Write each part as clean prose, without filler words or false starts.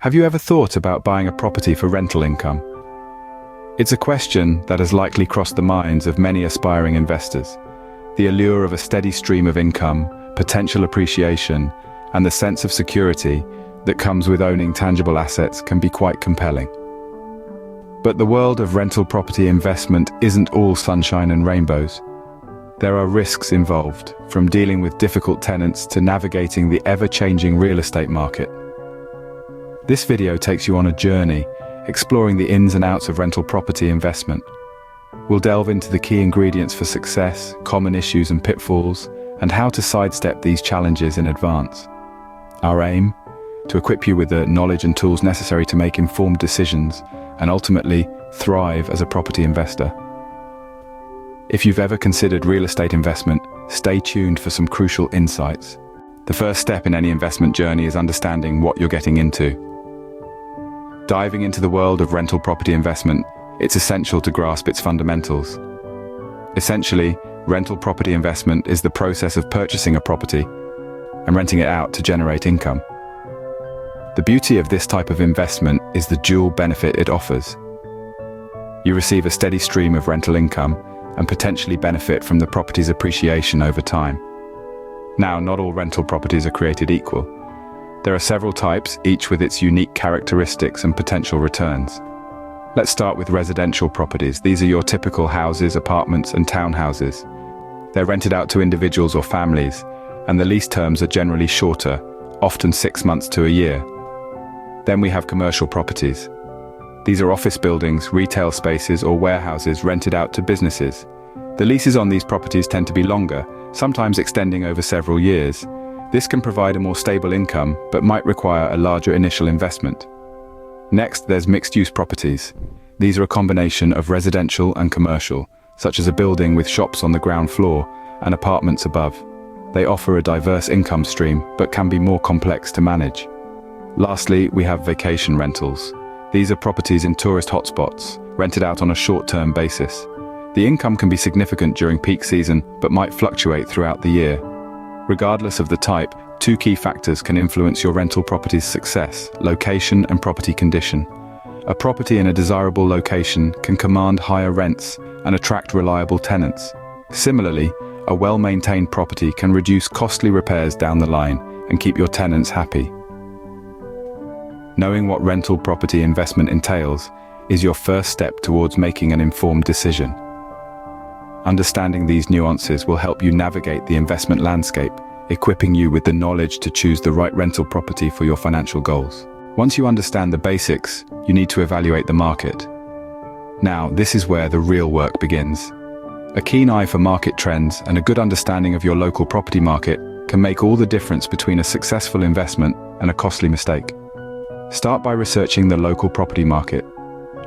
Have you ever thought about buying a property for rental income? It's a question that has likely crossed the minds of many aspiring investors. The allure of a steady stream of income, potential appreciation, and the sense of security that comes with owning tangible assets can be quite compelling. But the world of rental property investment isn't all sunshine and rainbows. There are risks involved, from dealing with difficult tenants to navigating the ever-changing real estate market. This video takes you on a journey, exploring the ins and outs of rental property investment. We'll delve into the key ingredients for success, common issues and pitfalls, and how to sidestep these challenges in advance. Our aim? To equip you with the knowledge and tools necessary to make informed decisions and ultimately thrive as a property investor. If you've ever considered real estate investment, stay tuned for some crucial insights. The first step in any investment journey is understanding what you're getting into. Diving into the world of rental property investment, it's essential to grasp its fundamentals. Essentially, rental property investment is the process of purchasing a property and renting it out to generate income. The beauty of this type of investment is the dual benefit it offers. You receive a steady stream of rental income and potentially benefit from the property's appreciation over time. Now, not all rental properties are created equal. There are several types, each with its unique characteristics and potential returns. Let's start with residential properties. These are your typical houses, apartments, and townhouses. They're rented out to individuals or families, and the lease terms are generally shorter, often 6 months to a year. Then we have commercial properties. These are office buildings, retail spaces, or warehouses rented out to businesses. The leases on these properties tend to be longer, sometimes extending over several years. This can provide a more stable income, but might require a larger initial investment. Next, there's mixed-use properties. These are a combination of residential and commercial, such as a building with shops on the ground floor and apartments above. They offer a diverse income stream, but can be more complex to manage. Lastly, we have vacation rentals. These are properties in tourist hotspots, rented out on a short-term basis. The income can be significant during peak season, but might fluctuate throughout the year. Regardless of the type, two key factors can influence your rental property's success: location and property condition. A property in a desirable location can command higher rents and attract reliable tenants. Similarly, a well-maintained property can reduce costly repairs down the line and keep your tenants happy. Knowing what rental property investment entails is your first step towards making an informed decision. Understanding these nuances will help you navigate the investment landscape, equipping you with the knowledge to choose the right rental property for your financial goals. Once you understand the basics, you need to evaluate the market. Now, this is where the real work begins. A keen eye for market trends and a good understanding of your local property market can make all the difference between a successful investment and a costly mistake. Start by researching the local property market.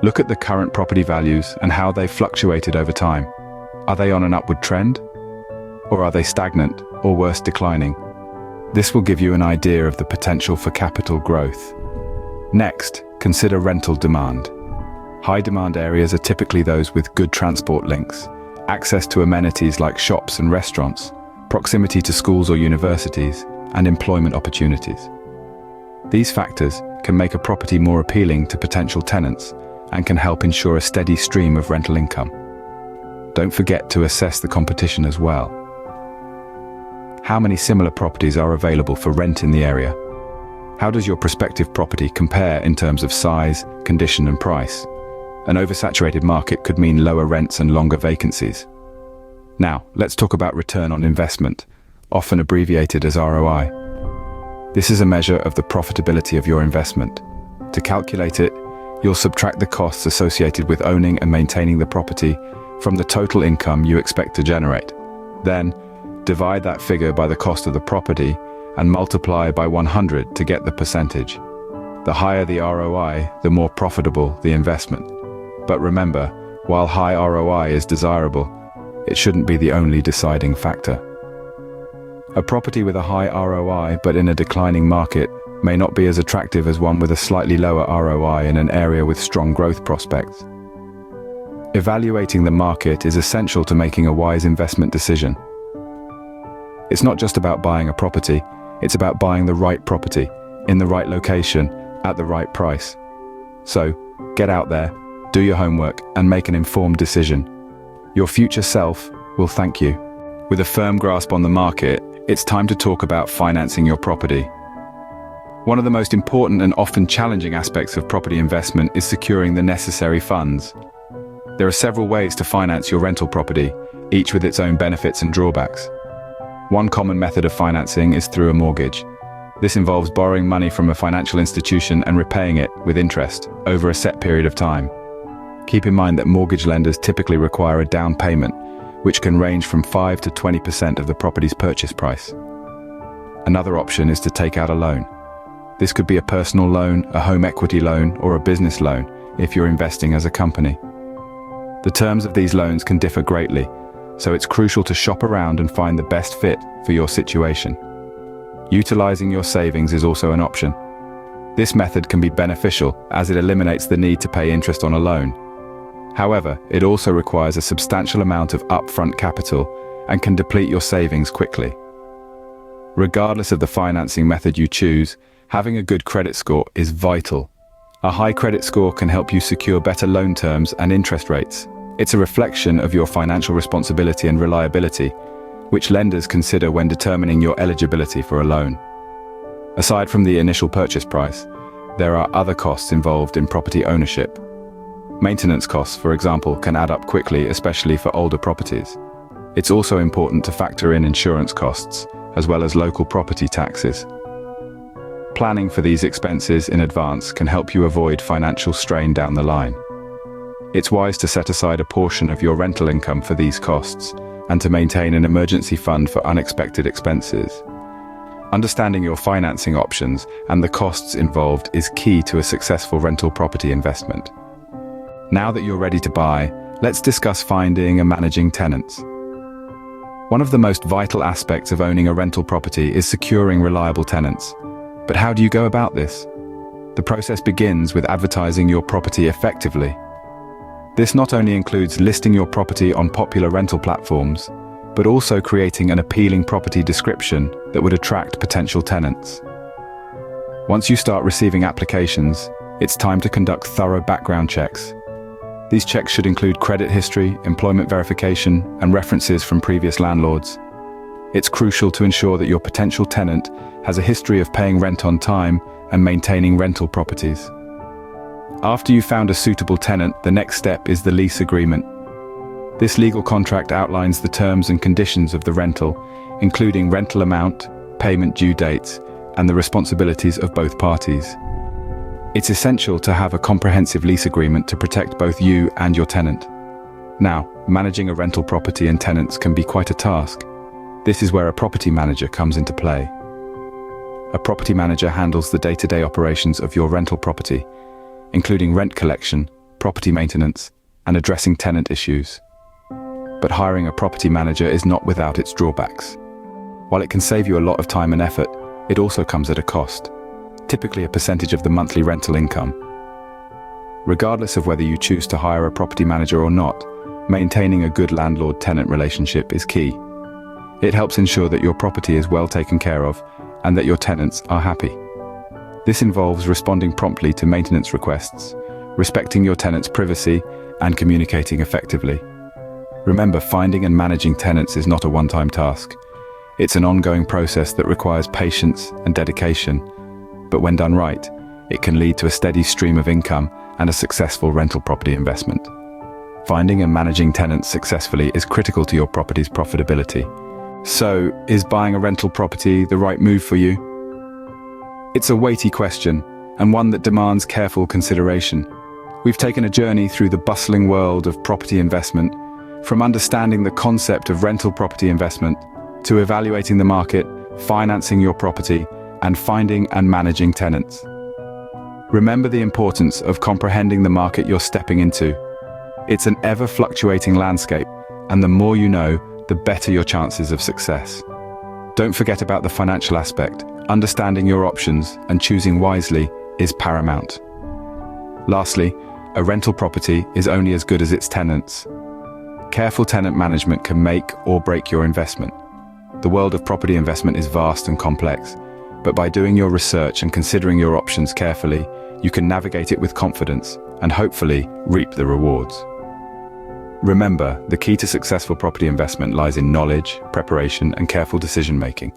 Look at the current property values and how they've fluctuated over time. Are they on an upward trend? Or are they stagnant, or worse, declining? This will give you an idea of the potential for capital growth. Next, consider rental demand. High-demand areas are typically those with good transport links, access to amenities like shops and restaurants, proximity to schools or universities, and employment opportunities. These factors can make a property more appealing to potential tenants and can help ensure a steady stream of rental income. Don't forget to assess the competition as well. How many similar properties are available for rent in the area? How does your prospective property compare in terms of size, condition, and price? An oversaturated market could mean lower rents and longer vacancies. Now, let's talk about return on investment, often abbreviated as ROI. This is a measure of the profitability of your investment. To calculate it, you'll subtract the costs associated with owning and maintaining the property from the total income you expect to generate. Then, divide that figure by the cost of the property and multiply by 100 to get the percentage. The higher the ROI, the more profitable the investment. But remember, while high ROI is desirable, it shouldn't be the only deciding factor. A property with a high ROI but in a declining market may not be as attractive as one with a slightly lower ROI in an area with strong growth prospects. Evaluating the market is essential to making a wise investment decision. It's not just about buying a property, it's about buying the right property, in the right location, at the right price. So, get out there, do your homework, and make an informed decision. Your future self will thank you. With a firm grasp on the market, it's time to talk about financing your property. One of the most important and often challenging aspects of property investment is securing the necessary funds. There are several ways to finance your rental property, each with its own benefits and drawbacks. One common method of financing is through a mortgage. This involves borrowing money from a financial institution and repaying it with interest over a set period of time. Keep in mind that mortgage lenders typically require a down payment, which can range from 5 to 20% of the property's purchase price. Another option is to take out a loan. This could be a personal loan, a home equity loan, or a business loan if you're investing as a company. The terms of these loans can differ greatly, so it's crucial to shop around and find the best fit for your situation. Utilizing your savings is also an option. This method can be beneficial as it eliminates the need to pay interest on a loan. However, it also requires a substantial amount of upfront capital and can deplete your savings quickly. Regardless of the financing method you choose, having a good credit score is vital. A high credit score can help you secure better loan terms and interest rates. It's a reflection of your financial responsibility and reliability, which lenders consider when determining your eligibility for a loan. Aside from the initial purchase price, there are other costs involved in property ownership. Maintenance costs, for example, can add up quickly, especially for older properties. It's also important to factor in insurance costs, as well as local property taxes. Planning for these expenses in advance can help you avoid financial strain down the line. It's wise to set aside a portion of your rental income for these costs, and to maintain an emergency fund for unexpected expenses. Understanding your financing options and the costs involved is key to a successful rental property investment. Now that you're ready to buy, let's discuss finding and managing tenants. One of the most vital aspects of owning a rental property is securing reliable tenants. But how do you go about this? The process begins with advertising your property effectively. This not only includes listing your property on popular rental platforms, but also creating an appealing property description that would attract potential tenants. Once you start receiving applications, it's time to conduct thorough background checks. These checks should include credit history, employment verification, and references from previous landlords. It's crucial to ensure that your potential tenant has a history of paying rent on time and maintaining rental properties. After you've found a suitable tenant, the next step is the lease agreement. This legal contract outlines the terms and conditions of the rental, including rental amount, payment due dates, and the responsibilities of both parties. It's essential to have a comprehensive lease agreement to protect both you and your tenant. Now, managing a rental property and tenants can be quite a task. This is where a property manager comes into play. A property manager handles the day-to-day operations of your rental property, including rent collection, property maintenance, and addressing tenant issues. But hiring a property manager is not without its drawbacks. While it can save you a lot of time and effort, it also comes at a cost, typically a percentage of the monthly rental income. Regardless of whether you choose to hire a property manager or not, maintaining a good landlord-tenant relationship is key. It helps ensure that your property is well taken care of and that your tenants are happy. This involves responding promptly to maintenance requests, respecting your tenants' privacy, and communicating effectively. Remember, finding and managing tenants is not a one-time task. It's an ongoing process that requires patience and dedication, but when done right, it can lead to a steady stream of income and a successful rental property investment. Finding and managing tenants successfully is critical to your property's profitability. So, is buying a rental property the right move for you? It's a weighty question, and one that demands careful consideration. We've taken a journey through the bustling world of property investment, from understanding the concept of rental property investment, to evaluating the market, financing your property, and finding and managing tenants. Remember the importance of comprehending the market you're stepping into. It's an ever-fluctuating landscape, and the more you know, the better your chances of success. Don't forget about the financial aspect. Understanding your options and choosing wisely is paramount. Lastly, a rental property is only as good as its tenants. Careful tenant management can make or break your investment. The world of property investment is vast and complex, but by doing your research and considering your options carefully, you can navigate it with confidence and hopefully reap the rewards. Remember, the key to successful property investment lies in knowledge, preparation, and careful decision-making.